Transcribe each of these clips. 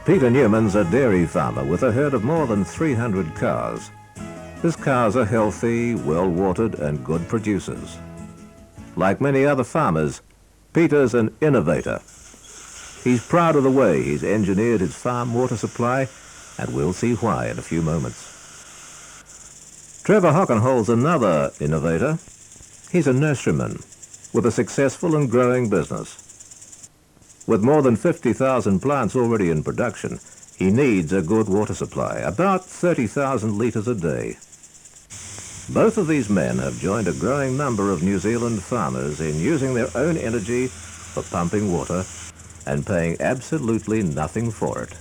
Peter Newman's a dairy farmer with a herd of more than 300 cows. His cows are healthy, well-watered and good producers. Like many other farmers, Peter's an innovator. He's proud of the way he's engineered his farm water supply, and we'll see why in a few moments. Trevor Hockenhol's another innovator. He's a nurseryman with a successful and growing business. With more than 50,000 plants already in production, he needs a good water supply, about 30,000 litres a day. Both of these men have joined a growing number of New Zealand farmers in using their own energy for pumping water and paying absolutely nothing for it.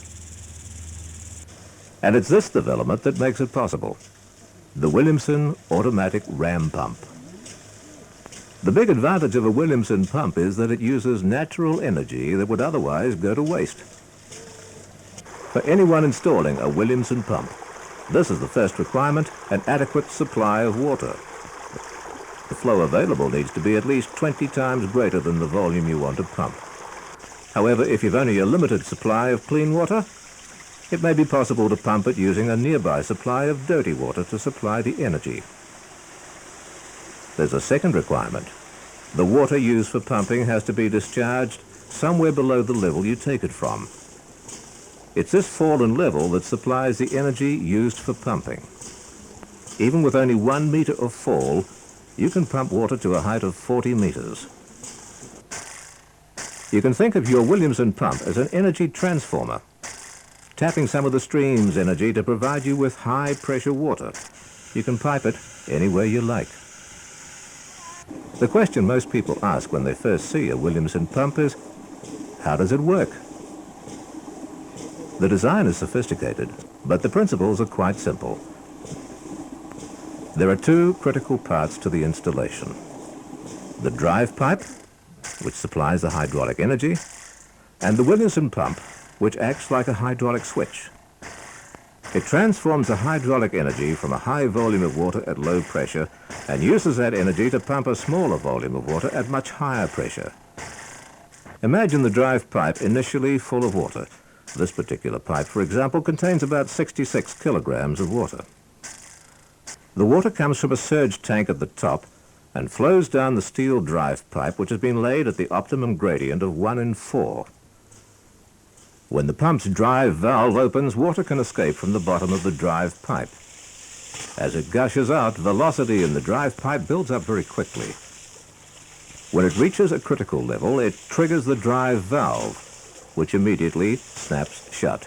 And it's this development that makes it possible: the Williamson automatic Rampump. The big advantage of a Williamson pump is that it uses natural energy that would otherwise go to waste. For anyone installing a Williamson pump, this is the first requirement: an adequate supply of water. The flow available needs to be at least 20 times greater than the volume you want to pump. However, if you've only a limited supply of clean water, it may be possible to pump it using a nearby supply of dirty water to supply the energy. There's a second requirement. The water used for pumping has to be discharged somewhere below the level you take it from. It's this fallen level that supplies the energy used for pumping. Even with only 1 meter of fall, you can pump water to a height of 40 meters. You can think of your Williamson pump as an energy transformer, tapping some of the stream's energy to provide you with high-pressure water. You can pipe it anywhere you like. The question most people ask when they first see a Williamson pump is, how does it work? The design is sophisticated, but the principles are quite simple. There are two critical parts to the installation: the drive pipe, which supplies the hydraulic energy, and the Williamson pump, which acts like a hydraulic switch. It transforms the hydraulic energy from a high volume of water at low pressure and uses that energy to pump a smaller volume of water at much higher pressure. Imagine the drive pipe initially full of water. This particular pipe, for example, contains about 66 kilograms of water. The water comes from a surge tank at the top and flows down the steel drive pipe, which has been laid at the optimum gradient of 1 in 4. When the pump's drive valve opens, water can escape from the bottom of the drive pipe. As it gushes out, velocity in the drive pipe builds up very quickly. When it reaches a critical level, it triggers the drive valve, which immediately snaps shut.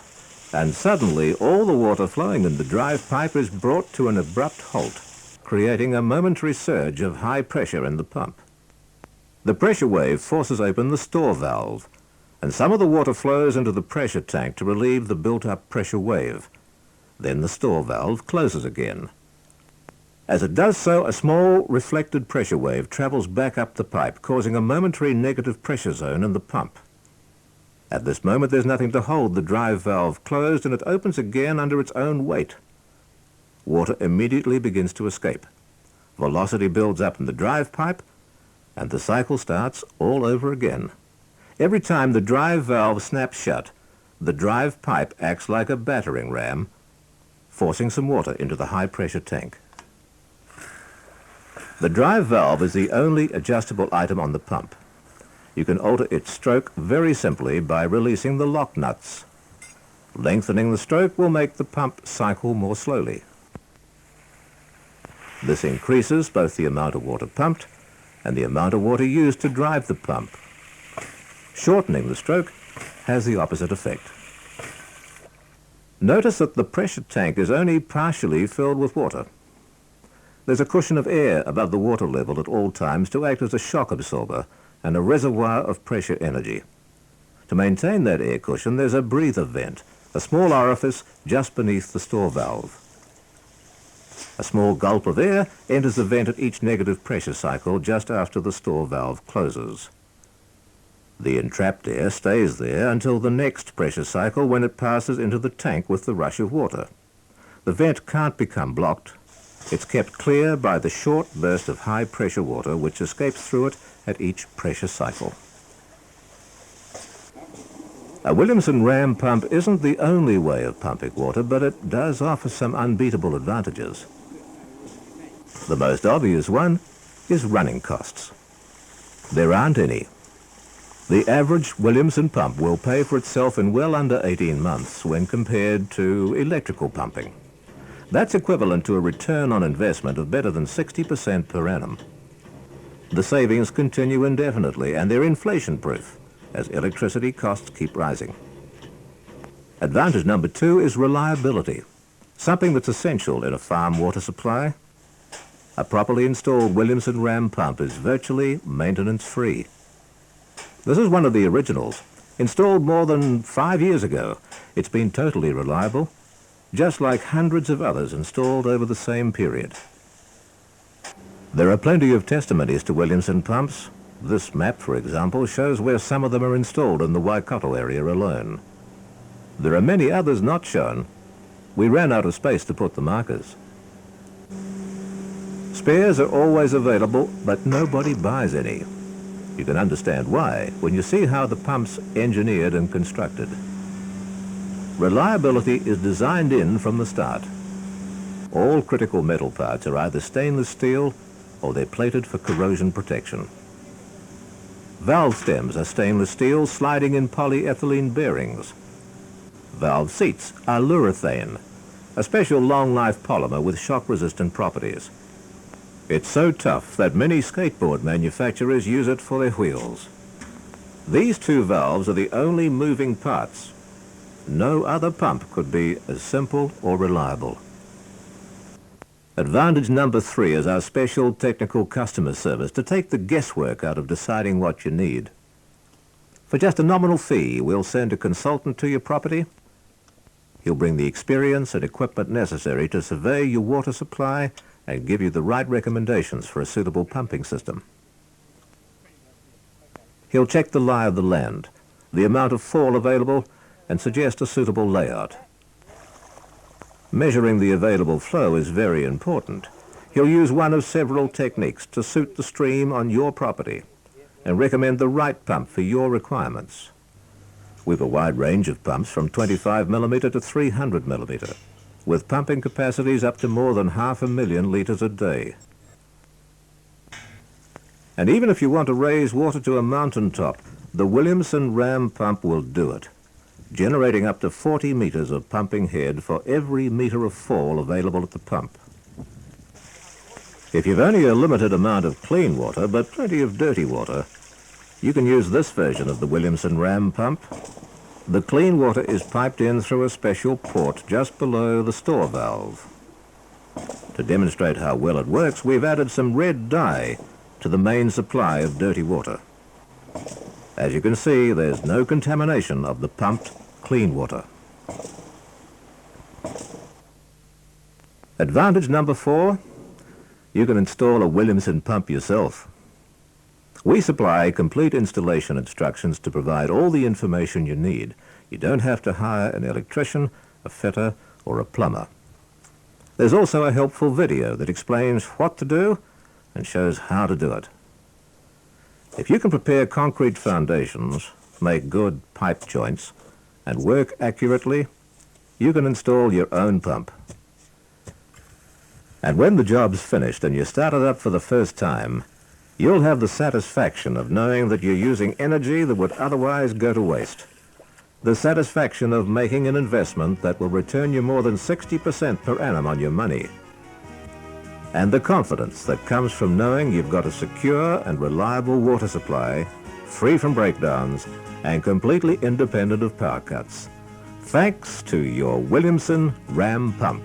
And suddenly, all the water flowing in the drive pipe is brought to an abrupt halt, creating a momentary surge of high pressure in the pump. The pressure wave forces open the store valve, and some of the water flows into the pressure tank to relieve the built-up pressure wave. Then the store valve closes again. As it does so, a small reflected pressure wave travels back up the pipe, causing a momentary negative pressure zone in the pump. At this moment, there's nothing to hold the drive valve closed, and it opens again under its own weight. Water immediately begins to escape. Velocity builds up in the drive pipe, and the cycle starts all over again. Every time the drive valve snaps shut, the drive pipe acts like a battering ram, forcing some water into the high-pressure tank. The drive valve is the only adjustable item on the pump. You can alter its stroke very simply by releasing the lock nuts. Lengthening the stroke will make the pump cycle more slowly. This increases both the amount of water pumped and the amount of water used to drive the pump. Shortening the stroke has the opposite effect. Notice that the pressure tank is only partially filled with water. There's a cushion of air above the water level at all times to act as a shock absorber and a reservoir of pressure energy. To maintain that air cushion, there's a breather vent, a small orifice just beneath the store valve. A small gulp of air enters the vent at each negative pressure cycle just after the store valve closes. The entrapped air stays there until the next pressure cycle, when it passes into the tank with the rush of water. The vent can't become blocked. It's kept clear by the short burst of high-pressure water which escapes through it at each pressure cycle. A Williamson ram pump isn't the only way of pumping water, but it does offer some unbeatable advantages. The most obvious one is running costs. There aren't any. The average Williamson pump will pay for itself in well under 18 months when compared to electrical pumping. That's equivalent to a return on investment of better than 60% per annum. The savings continue indefinitely, and they're inflation-proof as electricity costs keep rising. Advantage number 2 is reliability, something that's essential in a farm water supply. A properly installed Williamson ram pump is virtually maintenance-free. This is one of the originals, installed more than 5 years ago. It's been totally reliable, just like hundreds of others installed over the same period. There are plenty of testimonies to Williamson pumps. This map, for example, shows where some of them are installed in the Waikato area alone. There are many others not shown. We ran out of space to put the markers. Spares are always available, but nobody buys any. You can understand why when you see how the pump's engineered and constructed. Reliability is designed in from the start. All critical metal parts are either stainless steel or they're plated for corrosion protection. Valve stems are stainless steel sliding in polyethylene bearings. Valve seats are urethane, a special long-life polymer with shock-resistant properties. It's so tough that many skateboard manufacturers use it for their wheels. These 2 valves are the only moving parts. No other pump could be as simple or reliable. Advantage number 3 is our special technical customer service to take the guesswork out of deciding what you need. For just a nominal fee, we'll send a consultant to your property. He'll bring the experience and equipment necessary to survey your water supply and give you the right recommendations for a suitable pumping system. He'll check the lie of the land, the amount of fall available, and suggest a suitable layout. Measuring the available flow is very important. He'll use one of several techniques to suit the stream on your property and recommend the right pump for your requirements. We've a wide range of pumps from 25mm to 300mm, with pumping capacities up to more than 500,000 litres a day. And even if you want to raise water to a mountaintop, the Williamson ram pump will do it, generating up to 40 metres of pumping head for every metre of fall available at the pump. If you've only a limited amount of clean water but plenty of dirty water, you can use this version of the Williamson ram pump. The clean water is piped in through a special port just below the store valve. To demonstrate how well it works, we've added some red dye to the main supply of dirty water. As you can see, there's no contamination of the pumped clean water. Advantage number 4, you can install a Williamson pump yourself. We supply complete installation instructions to provide all the information you need. You don't have to hire an electrician, a fitter, or a plumber. There's also a helpful video that explains what to do and shows how to do it. If you can prepare concrete foundations, make good pipe joints, and work accurately, you can install your own pump. And when the job's finished and you start it up for the first time, you'll have the satisfaction of knowing that you're using energy that would otherwise go to waste. The satisfaction of making an investment that will return you more than 60% per annum on your money. And the confidence that comes from knowing you've got a secure and reliable water supply, free from breakdowns, and completely independent of power cuts. Thanks to your Williamson ram pump.